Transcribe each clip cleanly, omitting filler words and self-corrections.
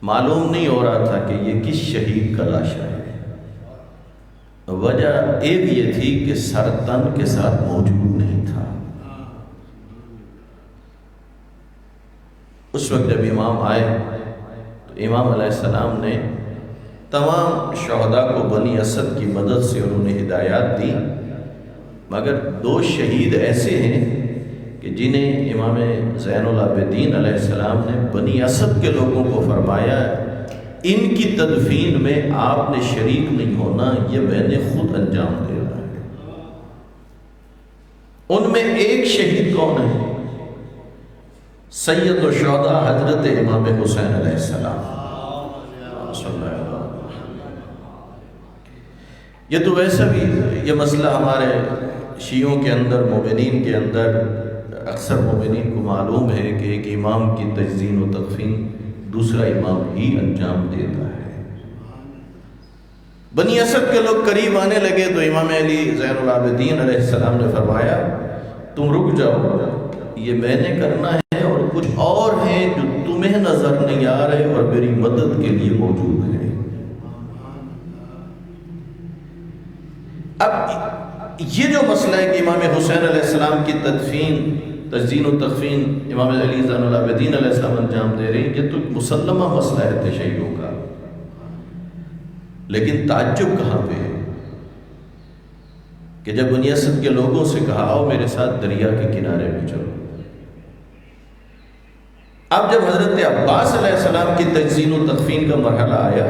معلوم نہیں ہو رہا تھا کہ یہ کس شہید کا لاشا ہے۔ وجہ ایک یہ تھی کہ سر تن کے ساتھ موجود نہیں تھا۔ اس وقت جب امام آئے تو امام علیہ السلام نے تمام شہداء کو بنی اسد کی مدد سے انہوں نے ہدایات دی، مگر 2 شہید ایسے ہیں کہ جنہیں امام زین العابدین علیہ السلام نے بنی اسد کے لوگوں کو فرمایا ان کی تدفین میں آپ نے شریک نہیں ہونا، یہ میں نے خود انجام دینا ہے۔ ان میں ایک شہید کون ہے؟ سید الشہداء حضرت امام حسین علیہ السلام۔ یہ تو ویسے بھی یہ مسئلہ ہمارے شیعوں کے اندر، مومنین کے اندر اکثر مومنین کو معلوم ہے کہ ایک امام کی تجزین و تدفین دوسرا امام ہی انجام دیتا ہے۔ بنی اسد کے لوگ قریب آنے لگے تو امام علی زین العابدین علیہ السلام نے فرمایا تم رک جاؤ، یہ میں نے کرنا ہے اور کچھ اور ہیں جو تمہیں نظر نہیں آ رہے اور میری مدد کے لیے موجود ہیں۔ اب یہ جو مسئلہ ہے کہ امام حسین علیہ السلام کی تجزین و تدفین امام علی زین العابدین علیہ السلام انجام دے رہے ہیں، یہ تو مسلمہ مسئلہ ہے تشیعوں کا، لیکن تعجب کہاں پہ ہے کہ جب بنی اسد کے لوگوں سے کہا آؤ میرے ساتھ دریا کے کنارے پہ چلو، اب جب حضرت عباس علیہ السلام کی تجزین و تدفین کا مرحلہ آیا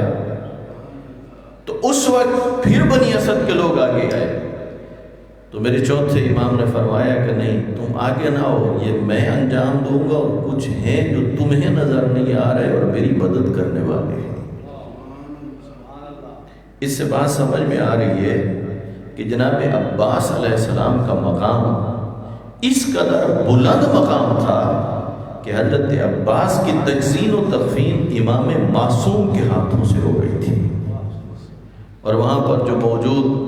تو اس وقت پھر بنی اسد کے لوگ آگے آئے تو میرے چوتھے امام نے فرمایا کہ نہیں تم آگے نہ ہو، یہ میں انجام دوں گا اور کچھ ہیں جو تمہیں نظر نہیں آ رہے اور میری مدد کرنے والے ہیں۔ اس سے بات سمجھ میں آ رہی ہے کہ جناب عباس علیہ السلام کا مقام اس قدر بلند مقام تھا کہ حضرت عباس کی تجزین و تدفین امام معصوم کے ہاتھوں سے ہو گئی تھی، اور وہاں پر جو موجود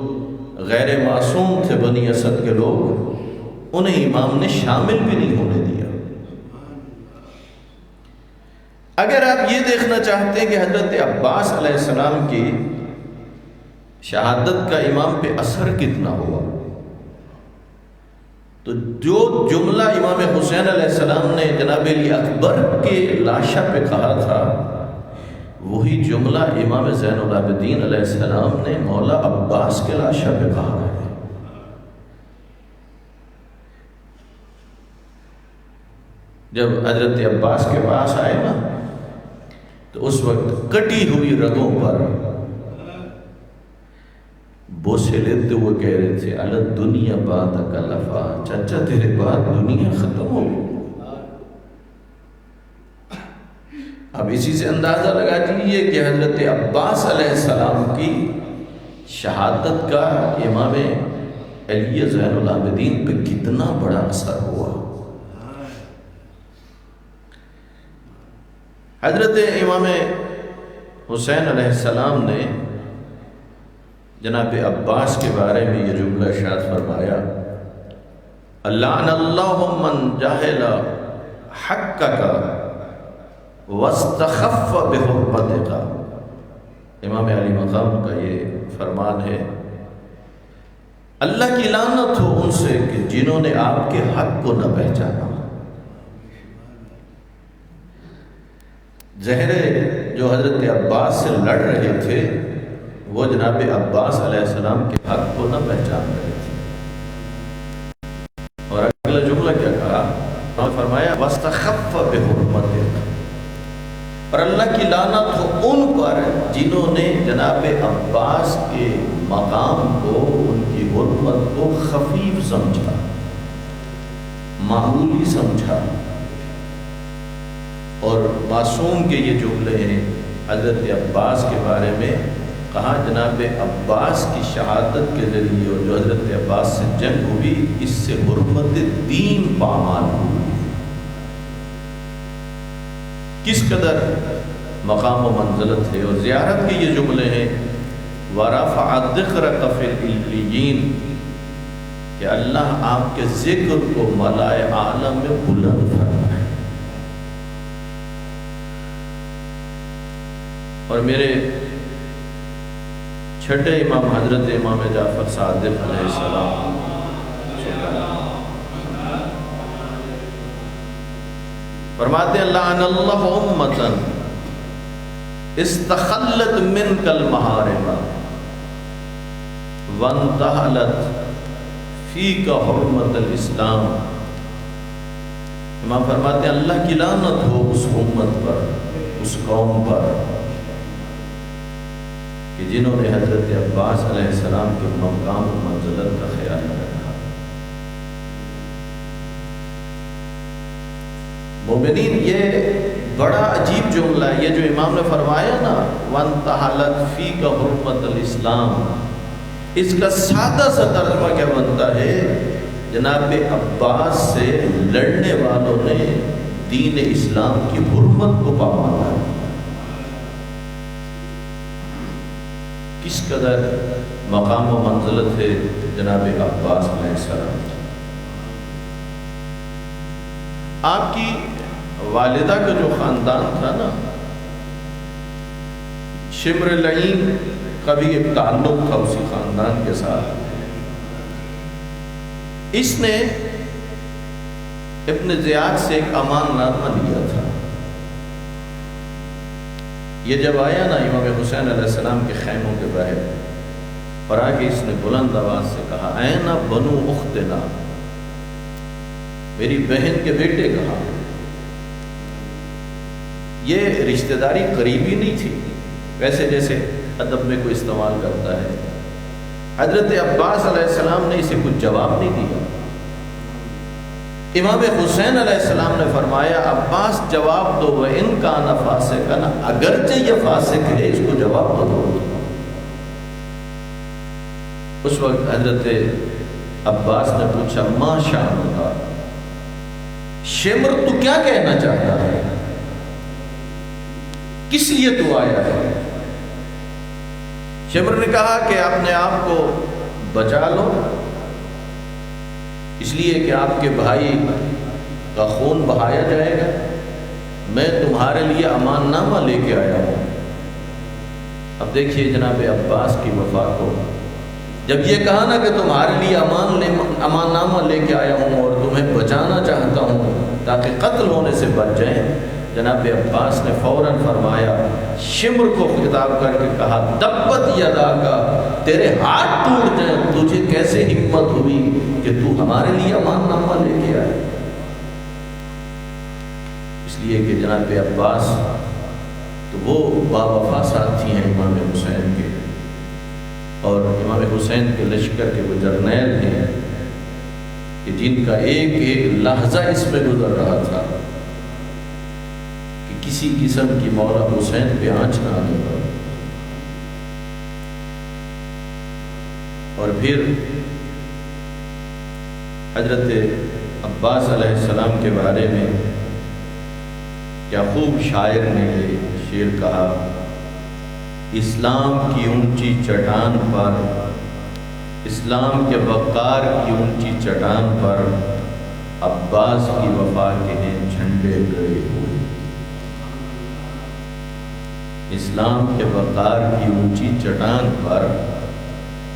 غیر معصوم تھے بنی اسد کے لوگ انہیں امام نے شامل بھی نہیں ہونے دیا۔ اگر آپ یہ دیکھنا چاہتے ہیں کہ حضرت عباس علیہ السلام کی شہادت کا امام پہ اثر کتنا ہوا، تو جو جملہ امام حسین علیہ السلام نے جناب علی اکبر کے لاشا پہ کہا تھا وہی جملہ امام زین العابدین علیہ السلام نے مولا عباس کے لاشا پہ کہا ہے۔ جب حضرت عباس کے پاس آئے نا تو اس وقت کٹی ہوئی رگوں پر بوسے لیتے ہوئے کہہ رہے تھے الگ دنیا بعد کلفا، چچا تیرے بعد دنیا ختم ہو گئی۔ اب اسی سے اندازہ لگا دیجیے کہ حضرت عباس علیہ السلام کی شہادت کا امام علی زین العابدین پہ کتنا بڑا اثر ہوا۔ حضرت امام حسین علیہ السلام نے جناب عباس کے بارے میں یہ جملہ ارشاد فرمایا لعن اللہ من جاہل حقک واستخف بحرمتک۔ امام علی مقام کا یہ فرمان ہے اللہ کی لعنت ہو ان سے کہ جنہوں نے آپ کے حق کو نہ پہچانا۔ زہرے جو حضرت عباس سے لڑ رہے تھے وہ جناب عباس علیہ السلام کے حق کو نہ پہچان رہے تھے، اور اگلا جملہ کیا کہا، فرمایا واستخف بحرمتک، اور اللہ کی لعنت ہو ان پر جنہوں نے جناب عباس کے مقام کو، ان کی حرمت کو خفیف سمجھا، معمولی سمجھا۔ اور معصوم کے یہ جملے ہیں حضرت عباس کے بارے میں، کہا جناب عباس کی شہادت کے ذریعے اور جو حضرت عباس سے جنگ ہوئی اس سے حرمت دین پامال ہوئی۔ کس قدر مقام و منزلت ہے، اور زیارت کے یہ جملے ہیں وَرَفَعَ ذِكْرَكَ فِي الْعِلِّيِّينَ کہ اللہ آپ کے ذکر کو ملائے عالم میں بلند فرمائے۔ اور میرے چھٹے امام حضرت امام جعفر صادق علیہ السلام فرماتے ہیں لعن اللہ امتن استخلت منک المحارم وانتحلت فیک حرمت الاسلام۔ امام فرماتے ہیں اللہ کی لعنت ہو اس امت پر، اس قوم پر کہ جنہوں نے حضرت عباس علیہ السلام کے مقام و منزلت کا خیال نہ رکھا۔ مومنین، یہ بڑا عجیب جملہ ہے، یہ جو امام نے فرمایا نا وانتحلت فیک حرمت الاسلام، اس کا سادہ سا ترجمہ کیا بنتا ہے؟ جناب عباس سے لڑنے والوں نے دین اسلام کی حرمت کو پامالا ہے۔ کس قدر مقام و منزلت ہے جناب عباس علیہ السلام۔ آپ کی والدہ کا جو خاندان تھا نا، شمر لعین کا بھی ایک تعلق تھا اسی خاندان کے ساتھ۔ اس نے ابن زیاد سے ایک امان نامہ لیا تھا۔ یہ جب آیا نا امام حسین علیہ السلام کے خیموں کے باہر، اور آگے اس نے بلند آواز سے کہا این بنو اختنا، میری بہن کے بیٹے کہا۔ یہ رشتہ داری قریبی نہیں تھی ویسے جیسے ادب میں کوئی استعمال کرتا ہے۔ حضرت عباس علیہ السلام نے اسے کچھ جواب نہیں دیا۔ امام حسین علیہ السلام نے فرمایا عباس جواب دو، وَإِن كَانَ فَاسِقًا، اگرچہ یہ فاسق ہے اس کو جواب تو دو۔ اس وقت حضرت عباس نے پوچھا ما شأنک، شمر تو کیا کہنا چاہتا ہے، کس لیے تو آیا ہے؟ شمر نے کہا کہ اپنے آپ کو بچا لو، اس لیے کہ آپ کے بھائی کا خون بہایا جائے گا، میں تمہارے لیے امان نامہ لے کے آیا ہوں۔ اب دیکھیے جناب عباس کی وفا کو، جب یہ کہا نا کہ تمہارے لیے امان نامہ لے کے آیا ہوں اور تمہیں بچانا چاہتا ہوں تاکہ قتل ہونے سے بچ جائیں، جناب عباس نے فوراً فرمایا، شمر کو خطاب کر کے کہا تبت یدا کا، تیرے ہاتھ ٹوٹ جائیں، تجھے کیسے ہمت ہوئی کہ تو ہمارے لیے امان نامہ لے کے آئے؟ اس لیے کہ جناب عباس تو وہ باوفا ساتھی ہیں امام حسین کے، اور امام حسین کے لشکر کے وہ جرنیل ہیں کہ جن کا ایک ایک لحظہ اس میں گزر رہا تھا کہ کسی قسم کی مولا حسین پہ آنچ نہ آنے پر۔ اور پھر حضرت عباس علیہ السلام کے بارے میں کیا خوب شاعر نے یہ شعر کہا، اسلام کی اونچی چٹان پر، اسلام کے وقار کی اونچی چٹان پر عباس کی وفا کے ہیں جھنڈے گڑے ہوئے۔ اسلام کے وقار کی اونچی چٹان پر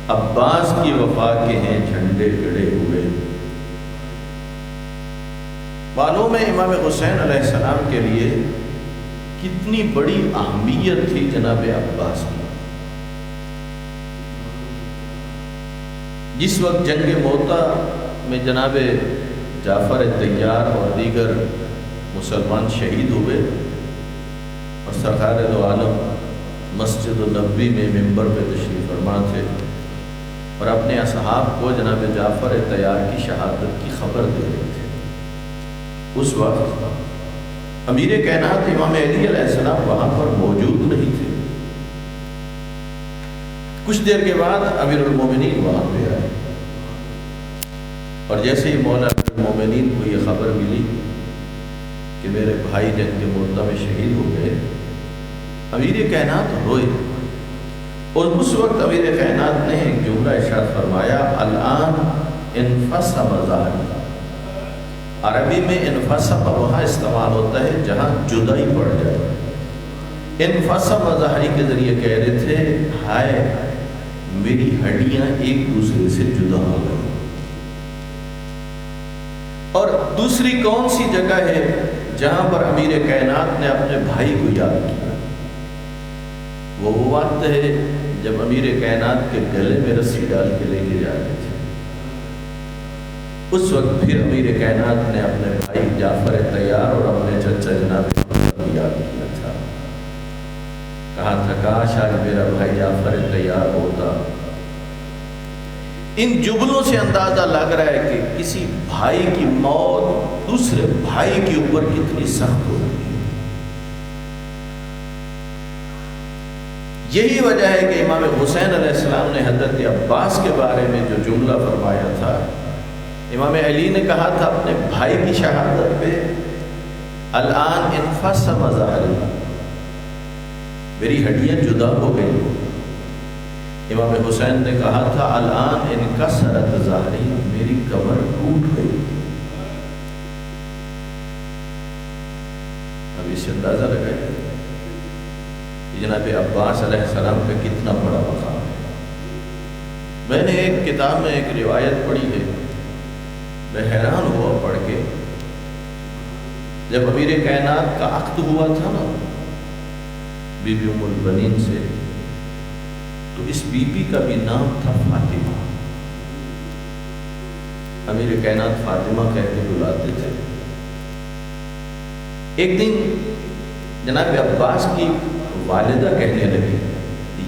عباس کی وفا کے ہیں جھنڈے گڑے ہوئے۔ معلوم ہے امام حسین علیہ السلام کے لیے کتنی بڑی اہمیت تھی جناب عباس کی۔ جس وقت جنگ موتا میں جناب جعفر طیار اور دیگر مسلمان شہید ہوئے اور سرکار دو عالم مسجد النبوی میں ممبر پہ تشریف فرما تھے اور اپنے اصحاب کو جناب جعفر طیار کی شہادت کی خبر دے رہے تھے، اس وقت امیر کائنات امام علی علیہ السلام وہاں پر موجود نہیں تھے۔ کچھ دیر کے بعد امیر المومنین وہاں پہ آئے، اور جیسے ہی مولا امیر المومنین کو یہ خبر ملی کہ میرے بھائی جنگ موتا میں شہید ہو گئے، امیر کائنات روئے، اور اس وقت امیر کائنات نے ایک جملہ ارشاد فرمایا الآن انفصم ظہری۔ عربی میں انفصم وہاں استعمال ہوتا ہے جہاں جدائی پڑ جائے، انفصم ظاہری کے ذریعے کہہ رہے تھے ہائے میری ہڈیاں ایک دوسرے سے جدا ہو گئی. اور دوسری کون سی جگہ ہے جہاں پر امیر کائنات نے اپنے بھائی کو یاد کیا؟ وہ وقت ہے جب امیر کائنات کے گلے میں رسی ڈال کے لے کے جا رہے تھے. اس وقت پھر امیر کائنات نے اپنے بھائی جعفر طیار اور اپنے چچا جناب محمد کو یاد کیا تھا. کہا تھا کاش آج میرا بھائی جعفر طیار ہوتا. ان جملوں سے اندازہ لگ رہا ہے کہ کسی بھائی کی موت دوسرے بھائی کے اوپر کتنی سخت ہوتی ہے. یہی وجہ ہے کہ امام حسین علیہ السلام نے حضرت عباس کے بارے میں جو جملہ فرمایا تھا، امام علی نے کہا تھا اپنے بھائی کی شہادت پہ الان انفصم ظہری، میری ہڈیاں جدا ہو گئی. امام حسین نے کہا تھا الان انکسرت ظہری، میری کمر ٹوٹ گئی. اب اس سے اندازہ لگائے کہ جناب عباس علیہ السلام کا کتنا بڑا مقام ہے. میں نے ایک کتاب میں ایک روایت پڑھی ہے، میں حیران ہوا پڑھ کے. جب امیر کائنات کا عقد ہوا تھا نا بی بی ام البنین سے، تو اس بی بی کا بھی نام تھا فاطمہ. امیر کائنات فاطمہ کہہ کے بلاتے تھے. ایک دن جناب عباس کی والدہ کہنے لگی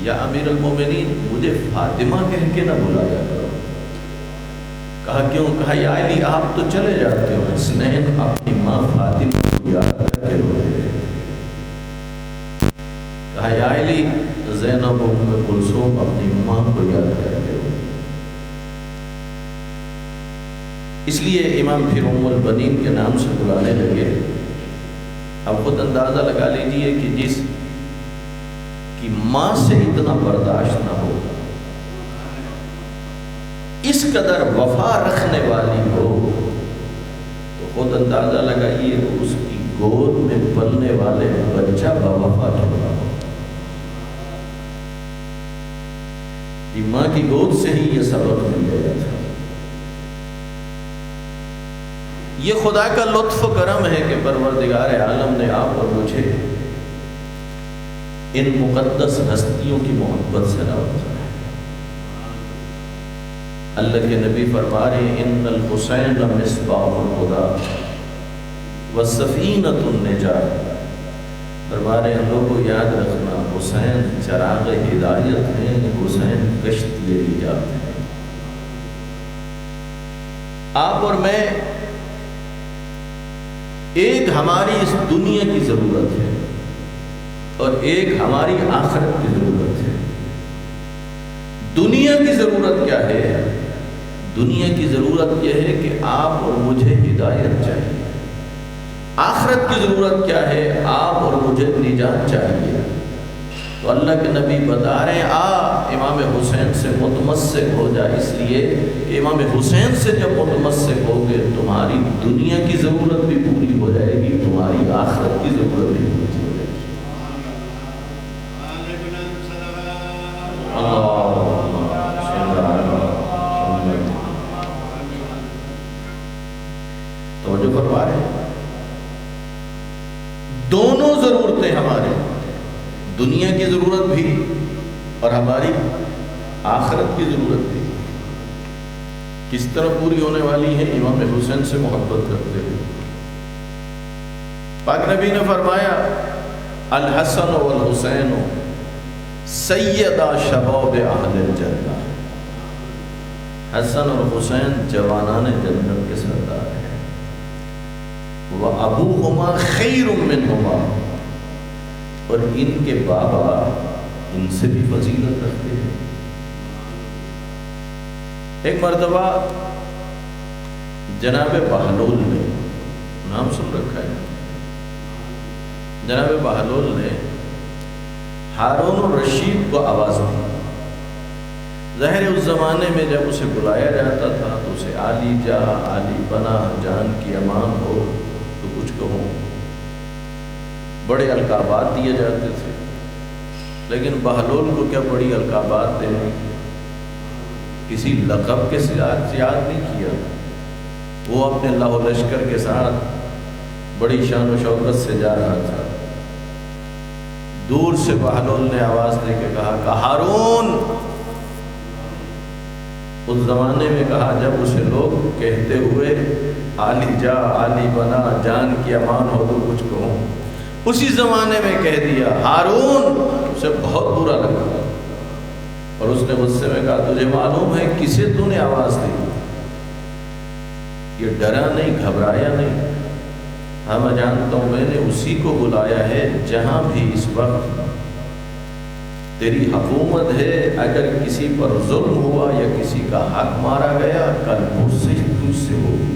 یا امیر المومنین مجھے فاطمہ کہہ کے نہ بلایا کرو. کہا کیوں؟ کہا یا علی آپ تو چلے جاتے ہو، حسنین اپنی ماں فاطمہ کو یاد کر کے رو رہے تھے. کہا یا علی زینب ام کلثوم اپنی ماں کو یاد کر کے رو. اس لیے امام پھر ام البنین کے نام سے بلانے لگے. اب خود اندازہ لگا لیجئے کہ جس کی ماں سے اتنا برداشت نہ ہو، اس قدر وفا رکھنے والی ہو، تو خود اندازہ لگائیے اس کی گود میں پلنے والے بچہ باوفا کیوں نہ ہو. ماں کی گود سے ہی یہ سبق مل گیا تھا. یہ خدا کا لطف و کرم ہے کہ پروردگار عالم نے آپ اور مجھے ان مقدس ہستیوں کی محبت سے نوازا ہے. اللہ کے نبی فرما رہے ہیں ان الحسین مصباح الہدی وسفینۃ النجات. فرما رہے ہیں لوگوں یاد رکھنا حسین چراغ ہدایت ہیں، حسین کشتی نجات ہیں. آپ اور میں ایک ہماری اس دنیا کی ضرورت ہے اور ایک ہماری آخرت کی ضرورت ہے. دنیا کی ضرورت کیا ہے؟ دنیا کی ضرورت یہ ہے کہ آپ اور مجھے ہدایت چاہیے. آخرت کی ضرورت کیا ہے؟ آپ اور مجھے نجات چاہیے. تو اللہ کے نبی بتا رہے ہیں امام حسین سے متمسک ہو جا، اس لیے کہ امام حسین سے جب متمسک ہو گے تمہاری دنیا کی ضرورت بھی پوری ہو جائے گی، تمہاری آخرت کی ضرورت بھی پوری ہو جائے گی. توجہ فرما رہے ہیں. دونوں ضرورتیں ہماری، دنیا کی ضرورت بھی اور ہماری آخرت کی ضرورت بھی کس طرح پوری ہونے والی ہے؟ امام حسین سے محبت کرتے ہوئے. پاک نبی نے فرمایا الحسن والحسین سیدا شباب اہل الجنہ. حسن اور حسین جوانان جنت کے سردار ہیں. وَأَبُوهُمَا خَيْرٌ مِّنْهُمَا، اور ان کے بابا ان سے بھی فضیلت رکھتے ہیں. ایک مرتبہ جناب بہلول نے، نام سن رکھا ہے، جناب بہلول نے ہارون الرشید کو آواز دی. ظاہر اس زمانے میں جب اسے بلایا جاتا تھا تو اسے علی جا، علی بنا، جان کی امان ہو تو کچھ کہوں. بڑے القابات دیے جاتے تھے، لیکن بہلول کو کیا بڑی القابات دینے، کسی لقب کے ساتھ یاد نہیں کیا، وہ اپنے لاہ و لشکر کے ساتھ بڑی شان و شوکت سے جا رہا تھا۔ دور سے بہلول نے آواز دے کے کہا کہ ہارون، اس زمانے میں کہا جب اسے لوگ کہتے ہوئے عالی جا عالی بنا جان کی امان ہو تو کچھ کہوں، اسی زمانے میں کہہ دیا ہارون، اسے بہت برا لگا اور اس نے غصے میں کہا تجھے معلوم ہے کسے تو نے آواز دی؟ یہ ڈرا نہیں، گھبرایا نہیں، ہاں میں جانتا ہوں میں نے اسی کو بلایا ہے جہاں بھی اس وقت تیری حکومت ہے، اگر کسی پر ظلم ہوا یا کسی کا حق مارا گیا کل مجھ سے تجھ سے ہوگی،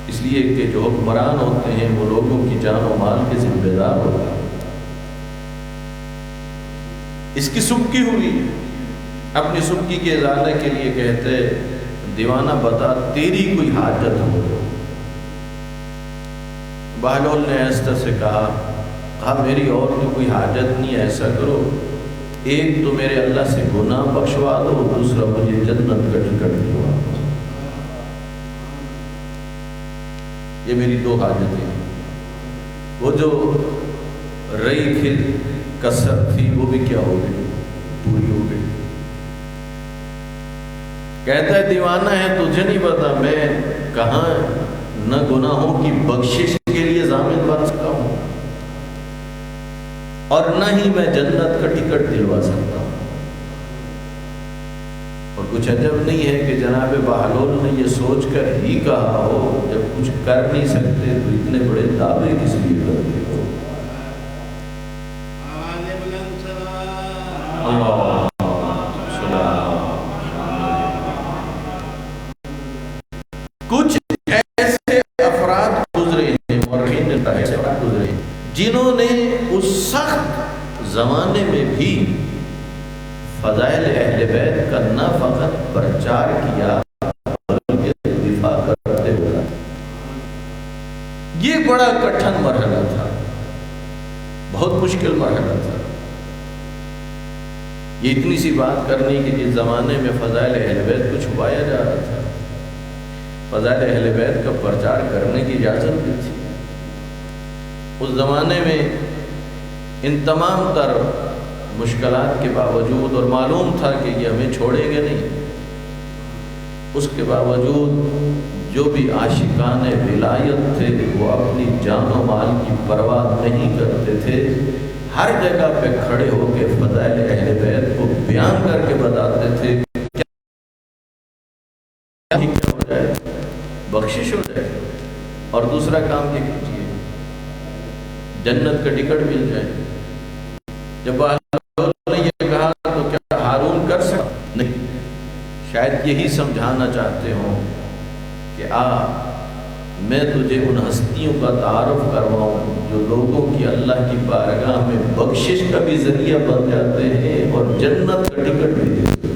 اس لیے کہ جو حکمران ہوتے ہیں وہ لوگوں کی جان و مال کے ذمہ دار ہوتے ہیں۔ اس کی سبکی ہوئی، اپنی سبکی کے ازالے کے لیے کہتے دیوانہ بتا تیری کوئی حاجت ہو؟ بہلول نے ایسا سے کہا میری اور تو کوئی حاجت نہیں، ایسا کرو ایک تو میرے اللہ سے گناہ بخشوا دو، دوسرا مجھے جنت کا ٹکٹ دلوا دو، یہ میری دو حاجتیں ہیں۔ وہ جو رئی کھل کثرت تھی وہ بھی کیا ہو گئی، پوری ہو گئی۔ کہتا ہے دیوانہ ہے تجھے نہیں پتا میں کہاں نہ گناہوں کی بخشش کے لیے ضامن بن سکتا ہوں اور نہ ہی میں جنت کا ٹکٹ دلوا سکتا ہوں۔ اور کچھ عجب نہیں ہے کہ جناب بہلول نے یہ سوچ کر ہی کہا ہو، جب کچھ کر نہیں سکتے تو اتنے بڑے دعوے کس لیے کرتے ہو؟ کچھ ایسے افراد گزرے ہیں، مورخین نے ایسے افراد گزرے ہیں جنہوں نے اس سخت زمانے میں بھی فضائل اہل بیت کا نہ فقط پرچار کیا بلکہ دفاع کرتے ہوئے۔ یہ بڑا کٹھن مرحلہ تھا، بہت مشکل مرحلہ تھا۔ یہ اتنی سی بات کرنی کہ جس زمانے میں فضائل اہل بیت کو چھپایا جا رہا تھا، فضائل اہل بیت کا پرچار کرنے کی اجازت بھی تھی۔ اس زمانے میں ان تمام تر مشکلات کے باوجود، اور معلوم تھا کہ یہ ہمیں چھوڑیں گے نہیں، اس کے باوجود جو بھی عاشقان ولایت تھے وہ اپنی جان و مال کی پرواہ نہیں کرتے تھے، ہر جگہ پہ کھڑے ہو کے فضائل اہل بیت کو بیان کر کے بتاتے تھے کیا ہو جائے، بخشش ہو جائے، اور دوسرا کام یہ کیجیے جنت کا ٹکٹ مل جائے۔ جب بہلول نے یہ کہا تو کیا ہارون کر سکتا؟ نہیں، شاید یہی سمجھانا چاہتے ہوں کہ میں تجھے ان ہستیوں کا تعارف کرواؤں جو لوگوں کی اللہ کی بارگاہ میں بخشش کا بھی ذریعہ بن جاتے ہیں اور جنت کا ٹکٹ بھی دیتے ہیں۔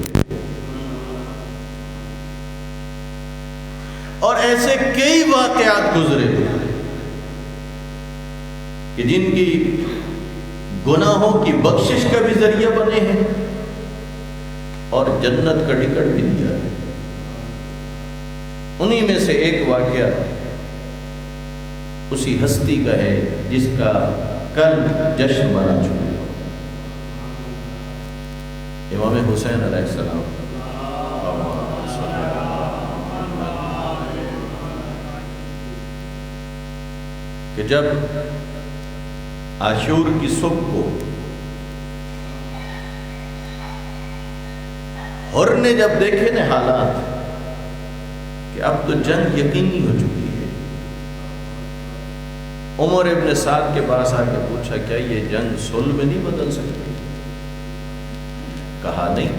اور ایسے کئی واقعات گزرے کہ جن کی گناہوں کی بخشش کا بھی ذریعہ بنے ہیں اور جنت کا ٹکٹ بھی دیا ہے۔ انہی میں سے ایک واقعہ اسی ہستی کا ہے جس کا کل جشن منا چکے، امام حسین علیہ السلام۔ کہ جب عاشور کی صبح کو حر نے جب دیکھے نا حالات کہ اب تو جنگ یقینی ہو چکی ہے، عمر ابن سعد کے پاس آ کے پوچھا کیا یہ جنگ صلح میں نہیں بدل سکتی؟ کہا نہیں۔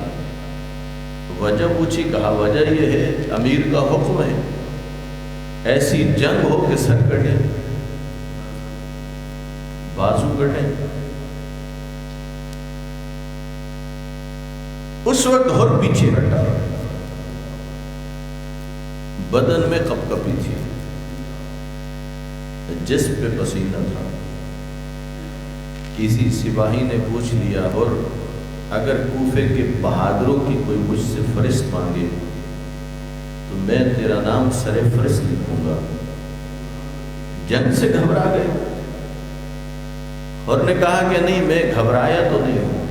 وجہ پوچھی، کہا وجہ یہ ہے امیر کا حکم ہے ایسی جنگ ہو کہ سر کٹے، بازو کٹے۔ اس وقت حر پیچھے ہٹا، بدن میں کپکپی تھی، جسم پہ پسینہ تھا. کسی سپاہی نے پوچھ لیا، اور اگر کوفے کے بہادروں کی کوئی مجھ سے فہرست مانگے تو میں تیرا نام سر فہرست لکھوں گا. جنگ سے گھبرا گئے اور نے کہا کہ نہیں، میں گھبرایا تو نہیں ہوں.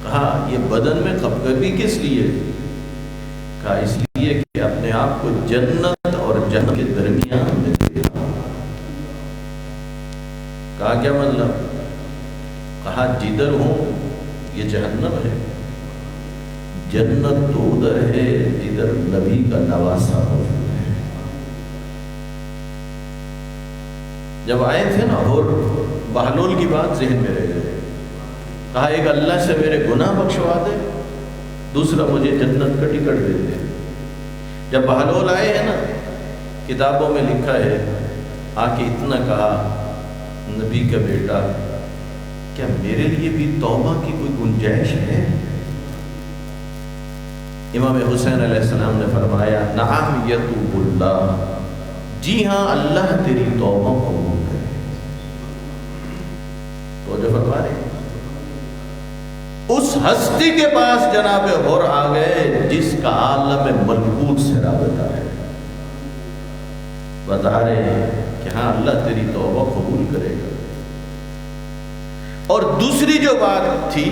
کہا یہ بدن میں کپکپی کس لیے؟ کہا اس لیے کہ اپنے آپ کو جنت اور جہنم کے درمیان میں دیکھا. کہا کیا مطلب؟ کہا جدھر ہوں یہ جہنم ہے، جنت تو ادھر ہے جدھر نبی کا نواسہ موجود ہے. جب آئے تھے نا، اور بہلول کی بات ذہن میں رہ گئی. کہا ایک اللہ سے میرے گناہ بخشوا دے، دوسرا مجھے جنت کا ٹکٹ دے دے. جب بہلول آئے ہیں نا، کتابوں میں لکھا ہے آ کے اتنا کہا، نبی کا بیٹا کیا میرے لیے بھی توبہ کی کوئی گنجائش ہے؟ امام حسین علیہ السلام نے فرمایا نعم یتوب اللہ، جی ہاں اللہ تیری توبہ قبول کرے. تو جو فرما رہے اس ہستی کے پاس جناب حر آ گئے جس کا عالم ملکوت سے رابطہ ہے. بتا رہے ہیں کہ ہاں اللہ تیری توبہ قبول کرے گا. اور دوسری جو بات تھی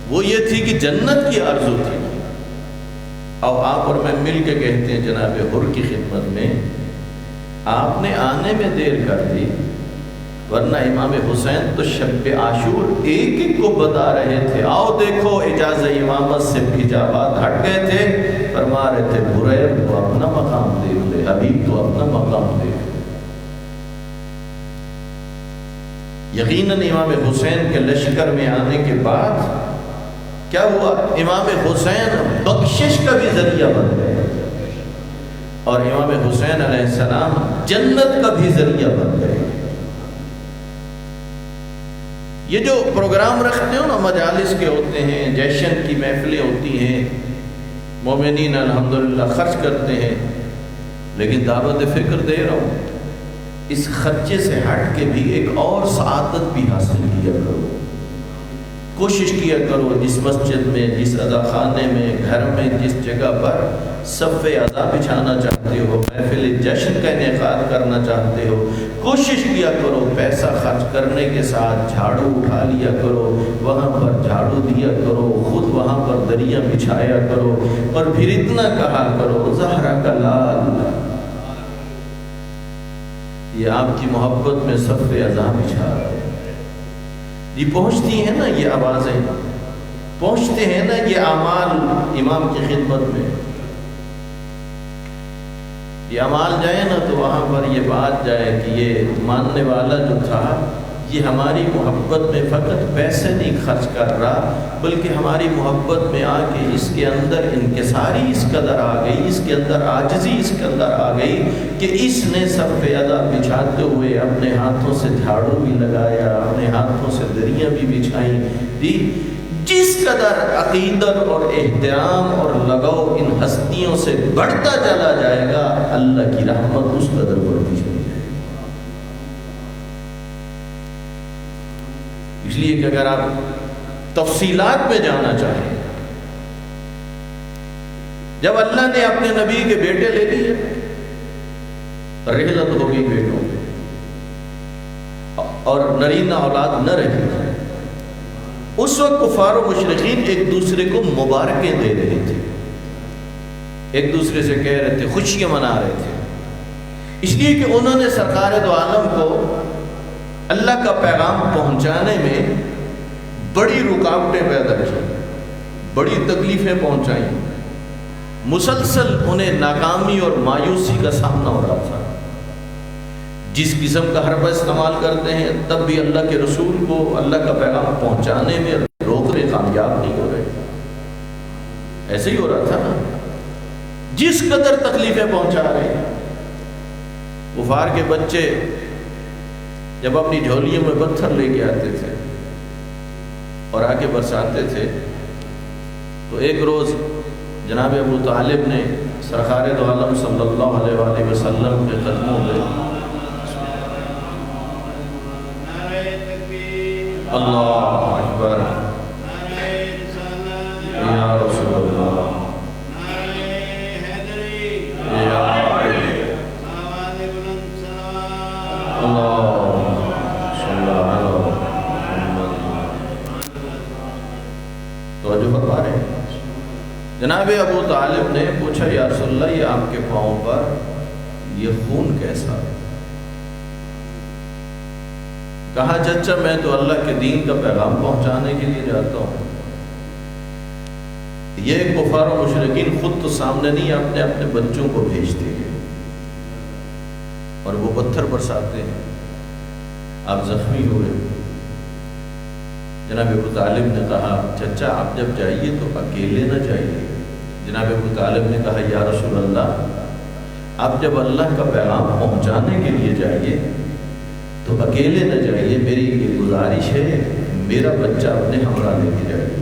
وہ یہ تھی کہ جنت کی آرزو تھی. اب آپ اور میں مل کے کہتے ہیں جناب حر کی خدمت میں آپ نے آنے میں دیر کر دی، ورنہ امام حسین تو شب عاشور ایک ایک کو بتا رہے تھے آؤ دیکھو اجازت امامت سے حجابات ہٹ گئے تھے. فرما رہے تھے بریر تو اپنا مقام دیکھ لے، حبیب تو اپنا مقام دیکھ لے. یقیناً امام حسین کے لشکر میں آنے کے بعد کیا ہوا؟ امام حسین بخشش کا بھی ذریعہ بن گئے، اور امام حسین علیہ السلام جنت کا بھی ذریعہ بن گئے. یہ جو پروگرام رکھتے ہو نا، مجالس کے ہوتے ہیں، جشن کی محفلیں ہوتی ہیں، مومنین الحمدللہ خرچ کرتے ہیں، لیکن دعوت فکر دے رہا ہوں اس خرچے سے ہٹ کے بھی ایک اور سعادت بھی حاصل کیا کرو. کوشش کیا کرو جس مسجد میں، جس اذا خانے میں، گھر میں، جس جگہ پر صف اذا بچھانا چاہتے ہو، محفل جشن کا انعقاد کرنا چاہتے ہو، کوشش کیا کرو پیسہ خرچ کرنے کے ساتھ جھاڑو اٹھا لیا کرو، وہاں پر جھاڑو دیا کرو، خود وہاں پر دریا بچھایا کرو، اور پھر اتنا کہا کرو زہرا کا لال، یہ آپ کی محبت میں صف اذا بچھا رہا ہے. یہ پہنچتی ہیں نا، یہ آوازیں پہنچتے ہیں نا، یہ اعمال امام کی خدمت میں، یہ اعمال جائے نا تو وہاں پر یہ بات جائے کہ یہ ماننے والا جو تھا یہ ہماری محبت میں فقط پیسے نہیں خرچ کر رہا، بلکہ ہماری محبت میں آ کے اس کے اندر انکساری اس قدر آ گئی، اس کے اندر عاجزی اس کے اندر آ گئی کہ اس نے صف اذا بچھاتے ہوئے اپنے ہاتھوں سے جھاڑو بھی لگایا، اپنے ہاتھوں سے دریاں بھی بچھائیں دی. جس قدر عقیدت اور احترام اور لگاؤ ان ہستیوں سے بڑھتا چلا جائے گا، اللہ کی رحمت اس قدر بڑھتی چلی جائے گی. اس لیے کہ اگر آپ تفصیلات میں جانا چاہیں، جب اللہ نے اپنے نبی کے بیٹے لے لیے، رحلت ہو گئی بیٹوں اور نرینہ اولاد نہ رہی، اس وقت کفار و مشرکین ایک دوسرے کو مبارکیں دے رہے تھے، ایک دوسرے سے کہہ رہے تھے، خوشیاں منا رہے تھے. اس لیے کہ انہوں نے سرکار دو عالم کو اللہ کا پیغام پہنچانے میں بڑی رکاوٹیں پیدا کی، بڑی تکلیفیں پہنچائیں، مسلسل انہیں ناکامی اور مایوسی کا سامنا ہو رہا تھا. جس قسم کا حربہ استعمال کرتے ہیں تب بھی اللہ کے رسول کو اللہ کا پیغام پہنچانے میں روکنے کامیاب نہیں ہو رہے. ایسے ہی ہو رہا تھا نا، جس قدر تکلیفیں پہنچا رہے ہیں. کفار کے بچے جب اپنی جھولیوں میں پتھر لے کے آتے تھے اور آ کے برساتے تھے، تو ایک روز جناب ابو طالب نے سرکار دو عالم صلی اللہ علیہ وآلہ وسلم کے قدموں میں اللہ اکبر یا رسول اللہ یا جناب ابو طالب نے پوچھا یا رسول اللہ یہ آپ کے پاؤں پر یہ خون کیسا ہے؟ کہا چچا میں تو اللہ کے دین کا پیغام پہنچانے کے لیے جاتا ہوں. یہ کفار و مشرکین خود تو سامنے نہیں اپنے اپنے بچوں کو بھیجتے ہیں اور وہ پتھر برساتے ہیں. آپ زخمی ہوئے. جناب ابو طالب نے کہا چچا آپ جب جائیے تو اکیلے نہ جائیے. جناب ابو طالب نے کہا یا رسول اللہ آپ جب اللہ کا پیغام پہنچانے کے لیے جائیے تو اکیلے نہ جائیے، میری یہ گزارش ہے میرا بچہ اپنے ہمراہ لے کے جائیے.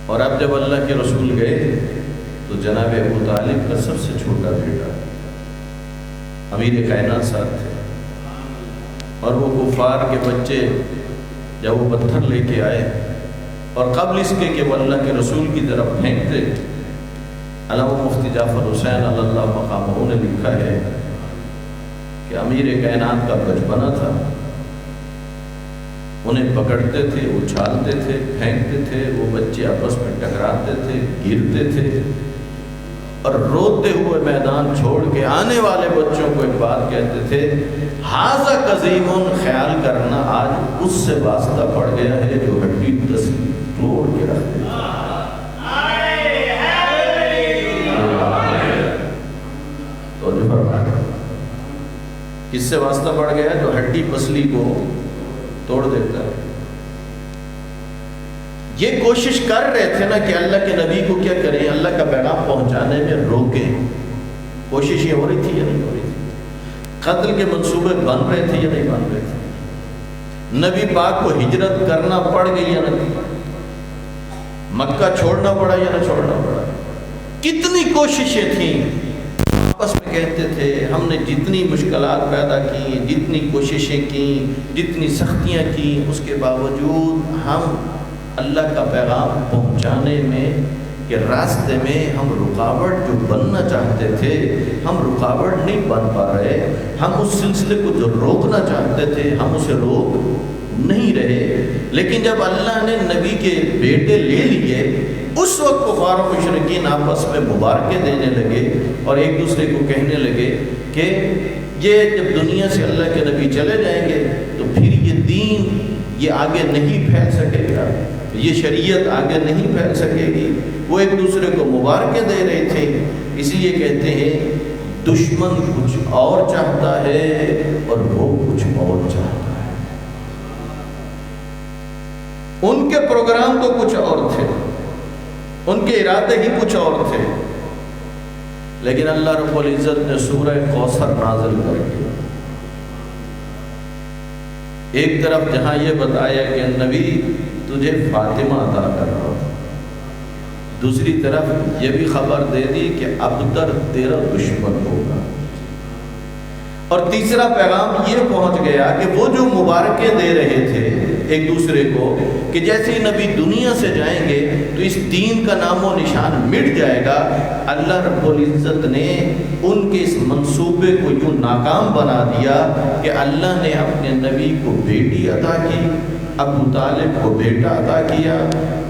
اور اب جب اللہ کے رسول گئے تو جناب ابو طالب کا سب سے چھوٹا بیٹا امیر کائنات ساتھ تھے اور وہ کفار کے بچے جب وہ پتھر لے کے آئے اور قبل اس کے کہ وہ اللہ کے رسول کی طرف پھینکتے، علامہ مفتی جعفر حسین اللہ مقامہ نے لکھا ہے کہ امیر کائنات کا بچپنا تھا، انہیں پکڑتے تھے، اچھالتے تھے، پھینکتے تھے، وہ بچے آپس میں ٹکراتے تھے، گرتے تھے اور روتے ہوئے میدان چھوڑ کے آنے والے بچوں کو ایک بات کہتے تھے ہاذا قزیمون، خیال کرنا آج اس سے واسطہ پڑ گیا ہے جو ہڈی تسلی توڑ کے رکھتے تھے. تو جو فرمایا کس سے واسطہ پڑ گیا جو ہڈی پسلی کو توڑ دیتا ہے. یہ کوشش کر رہے تھے نا کہ اللہ کے نبی کو کیا کریں، اللہ کا پیغام پہنچانے میں روکیں. کوشش یہ ہو رہی تھی یا نہیں ہو رہی تھی؟ قتل کے منصوبے بن رہے تھے یا نہیں بن رہے تھے؟ نبی پاک کو ہجرت کرنا پڑ گئی یا نہیں؟ مکہ چھوڑنا پڑا یا نہ چھوڑنا پڑا؟ کتنی کوششیں تھیں، آپس میں کہتے تھے ہم نے جتنی مشکلات پیدا کی، جتنی کوششیں کی، جتنی سختیاں کی، اس کے باوجود ہم اللہ کا پیغام پہنچانے میں کہ راستے میں ہم رکاوٹ جو بننا چاہتے تھے ہم رکاوٹ نہیں بن پا رہے، ہم اس سلسلے کو جو روکنا چاہتے تھے ہم اسے روک نہیں رہے. لیکن جب اللہ نے نبی کے بیٹے لے لیے اس وقت کفار و مشرکین آپس میں مبارکیں دینے لگے اور ایک دوسرے کو کہنے لگے کہ یہ جب دنیا سے اللہ کے نبی چلے جائیں گے تو پھر یہ دین یہ آگے نہیں پھیل سکے گا، یہ شریعت آگے نہیں پھیل سکے گی. وہ ایک دوسرے کو مبارکیں دے رہے تھے. اسی لیے کہتے ہیں دشمن کچھ اور چاہتا ہے اور وہ کچھ اور چاہتا ہے. ان کے پروگرام تو کچھ اور تھے، ان کے ارادے ہی کچھ اور تھے، لیکن اللہ رب العزت نے سورہ کوثر نازل کر کے ایک طرف جہاں یہ بتایا کہ نبی تجھے فاطمہ عطا کر رہا ہوں، دوسری طرف یہ بھی خبر دے دی کہ ابتر تیرا دشمن ہوگا، اور تیسرا پیغام یہ پہنچ گیا کہ وہ جو مبارکیں دے رہے تھے ایک دوسرے کو کہ جیسے ہی نبی دنیا سے جائیں گے تو اس دین کا نام و نشان مٹ جائے گا، اللہ رب العزت نے ان کے اس منصوبے کو یوں ناکام بنا دیا کہ اللہ نے اپنے نبی کو بیٹی عطا کی، ابو طالب کو بیٹا عطا کیا،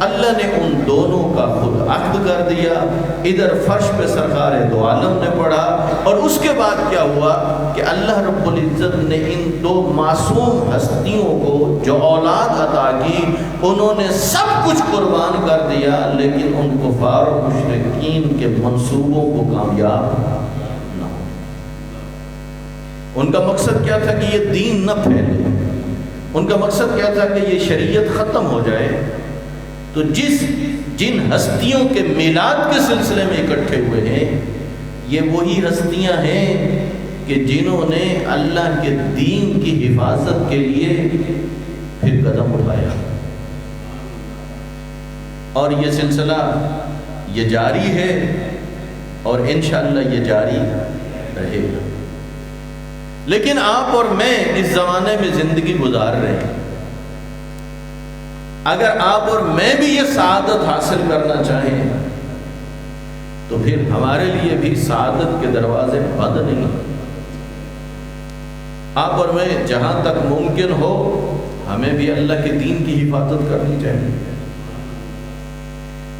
اللہ نے ان دونوں کا خود عقد کر دیا. ادھر فرش پہ سرکار دو عالم نے پڑھا اور اس کے بعد کیا ہوا کہ اللہ رب العزت نے ان دو معصوم ہستیوں کو جو اولاد عطا کی انہوں نے سب کچھ قربان کر دیا، لیکن ان کفار و مشرکین کے منصوبوں کو کامیاب نہ ہو. ان کا مقصد کیا تھا کہ یہ دین نہ پھیلے، ان کا مقصد کیا تھا کہ یہ شریعت ختم ہو جائے. تو جن ہستیوں کے میلاد کے سلسلے میں اکٹھے ہوئے ہیں یہ وہی ہستیاں ہیں کہ جنہوں نے اللہ کے دین کی حفاظت کے لیے پھر قدم اٹھایا، اور یہ سلسلہ یہ جاری ہے اور انشاءاللہ یہ جاری رہے گا. لیکن آپ اور میں اس زمانے میں زندگی گزار رہے ہیں، اگر آپ اور میں بھی یہ سعادت حاصل کرنا چاہیں تو پھر ہمارے لیے بھی سعادت کے دروازے بند نہیں۔ آپ اور میں جہاں تک ممکن ہو ہمیں بھی اللہ کے دین کی حفاظت کرنی چاہیے۔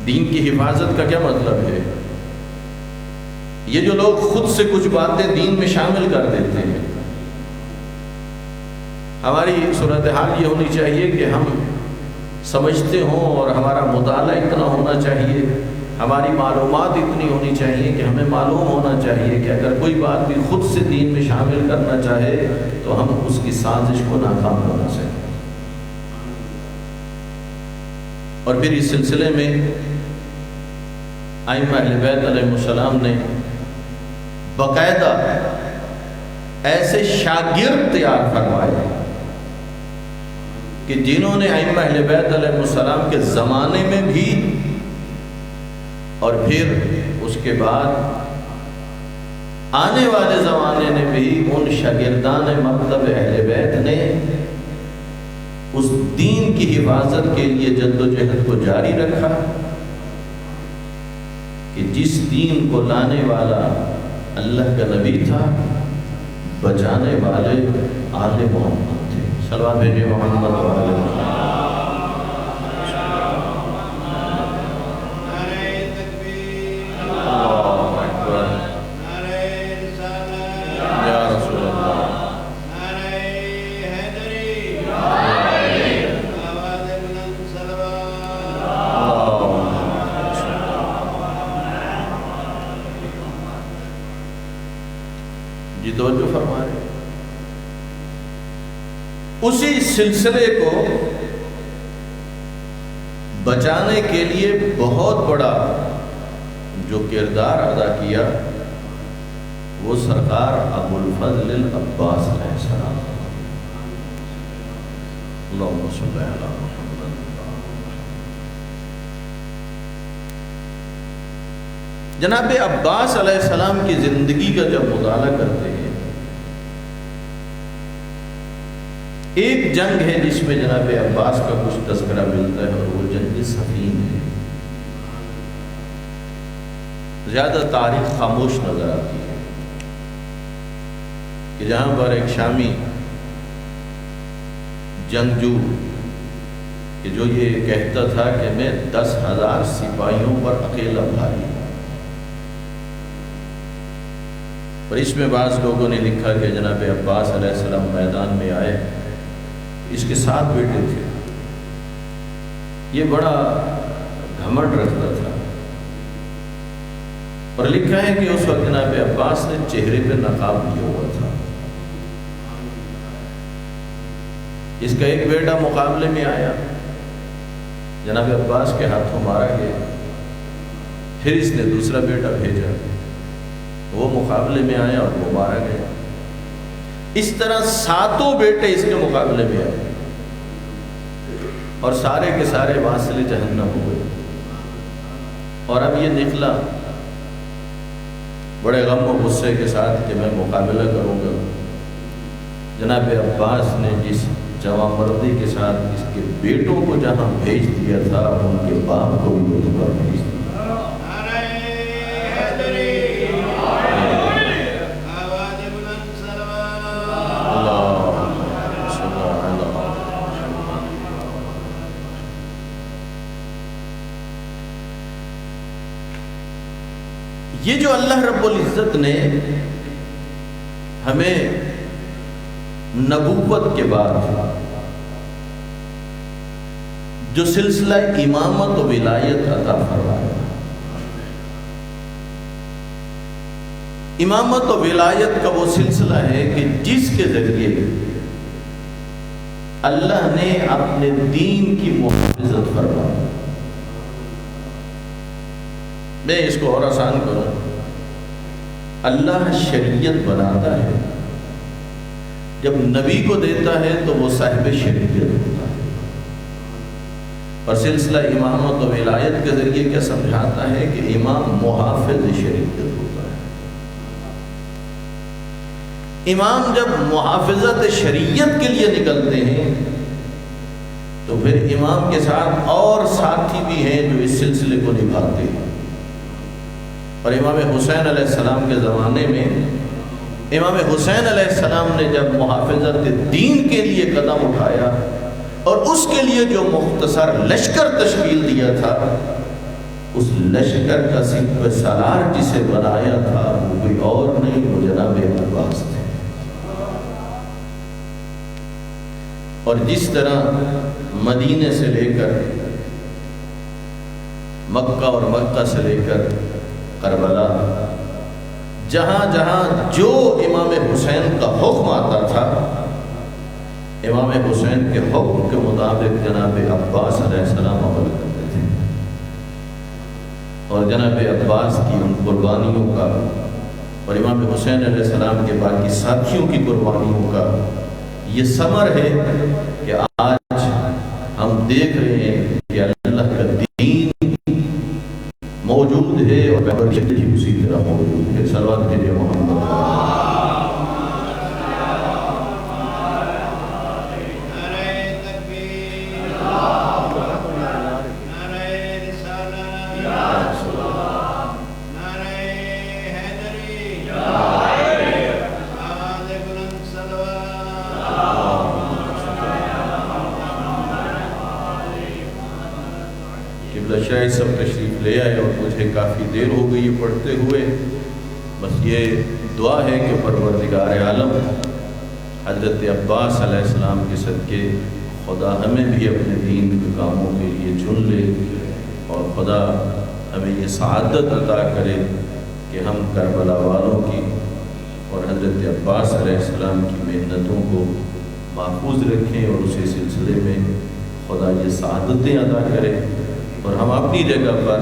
دین کی حفاظت کا کیا مطلب ہے؟ یہ جو لوگ خود سے کچھ باتیں دین میں شامل کر دیتے ہیں، ہماری صورتحال یہ ہونی چاہیے کہ ہم سمجھتے ہوں اور ہمارا مطالعہ اتنا ہونا چاہیے، ہماری معلومات اتنی ہونی چاہیے کہ ہمیں معلوم ہونا چاہیے کہ اگر کوئی بات بھی خود سے دین میں شامل کرنا چاہے تو ہم اس کی سازش کو ناکام ہونا چاہیے۔ اور پھر اس سلسلے میں ائمہ اہل بیت علیہ السلام نے باقاعدہ ایسے شاگرد تیار فرمائے کہ جنہوں نے ائمہ اہل بیت علیہ السلام کے زمانے میں بھی اور پھر اس کے بعد آنے والے زمانے میں بھی ان شاگردان مکتب اہل بیت نے اس دین کی حفاظت کے لیے جد و جہد کو جاری رکھا کہ جس دین کو لانے والا اللہ کا نبی تھا، بچانے والے آل محمد تھے۔ صلوات بھیجئے محمد وعلى محمد۔ جی توجہ فرما رہے ہیں۔ اسی سلسلے کو بچانے کے لیے بہت بڑا جو کردار ادا کیا وہ سرکار ابو الفضل العباس علیہ السلام۔ اللہم صلی علی محمد۔ جناب عباس علیہ السلام کی زندگی کا جب مطالعہ کرتے ہیں، ایک جنگ ہے جس میں جناب عباس کا کچھ تذکرہ ملتا ہے اور وہ جنگ صفین ہے۔ زیادہ تاریخ خاموش نظر آتی ہے کہ جہاں پر ایک شامی جنگجو کہ جو یہ کہتا تھا کہ میں 10,000 سپاہیوں پر اکیلا بھاری ہوں، اور اس میں بعض لوگوں نے لکھا کہ جناب عباس علیہ السلام میدان میں آئے، اس کے 7 بیٹے تھے، یہ بڑا گھمنڈ رکھتا تھا، اور لکھا ہے کہ اس وقت جناب عباس نے چہرے پہ نقاب لیا ہوا تھا۔ اس کا ایک بیٹا مقابلے میں آیا، جناب عباس کے ہاتھوں مارا گیا، پھر اس نے دوسرا بیٹا بھیجا، وہ مقابلے میں آیا اور وہ مارا گیا۔ اس طرح 7 بیٹے اس کے مقابلے میں آئے اور سارے کے سارے واصل جہنم ہوئے۔ اور اب یہ نکلا بڑے غم و غصے کے ساتھ کہ میں مقابلہ کروں گا۔ جناب عباس نے جس جوان مردی کے ساتھ اس کے بیٹوں کو جہاں بھیج دیا تھا، ان کے باپ کو بھی وہیں پر بھیج دیا۔ یہ جو اللہ رب العزت نے ہمیں نبوت کے بعد جو سلسلہ امامت و ولایت عطا فرمایا، امامت و ولایت کا وہ سلسلہ ہے کہ جس کے ذریعے اللہ نے اپنے دین کی محافظت فرمائی۔ میں اس کو اور آسان کروں، اللہ شریعت بناتا ہے، جب نبی کو دیتا ہے تو وہ صاحب شریعت ہوتا ہے، اور سلسلہ امامت و ولایت کے ذریعے کیا سمجھاتا ہے کہ امام محافظ شریعت ہوتا ہے۔ امام جب محافظت شریعت کے لیے نکلتے ہیں تو پھر امام کے ساتھ اور ساتھی بھی ہیں جو اس سلسلے کو نبھاتے ہیں. اور امام حسین علیہ السلام کے زمانے میں امام حسین علیہ السلام نے جب محافظت دین کے لیے قدم اٹھایا اور اس کے لیے جو مختصر لشکر تشکیل دیا تھا، اس لشکر کا سپہ سالار جسے بنایا تھا وہ کوئی اور نہیں، وہ جناب عباس تھے. اور جس طرح مدینے سے لے کر مکہ اور مکہ سے لے کر کربلا، جہاں جہاں جو امام حسین کا حکم آتا تھا، امام حسین کے حکم کے مطابق جناب عباس علیہ السلام عمل کرتے تھے. اور جناب عباس کی ان قربانیوں کا اور امام حسین علیہ السلام کے باقی ساتھیوں کی قربانیوں کا یہ ثمر ہے کہ آج ہم دیکھ رہے ہیں کہ اللہ کا دین موجود ہے اور پیغمبر بھی اسی طرح موجود ہے. صلوات بھیجے محمد. شاید سب تشریف لے آئے اور مجھے کافی دیر ہو گئی پڑھتے ہوئے. بس یہ دعا ہے کہ پروردگار عالم حضرت عباس علیہ السلام کے صدقے خدا ہمیں بھی اپنے دین کے کاموں کے لیے چن لے، اور خدا ہمیں یہ سعادت عطا کرے کہ ہم کربلا والوں کی اور حضرت عباس علیہ السلام کی محنتوں کو محفوظ رکھیں، اور اسی سلسلے میں خدا یہ سعادتیں عطا کرے، اور ہم اپنی جگہ پر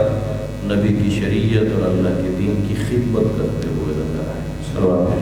نبی کی شریعت اور اللہ کے دین کی خدمت کرتے ہوئے نظر آئیں.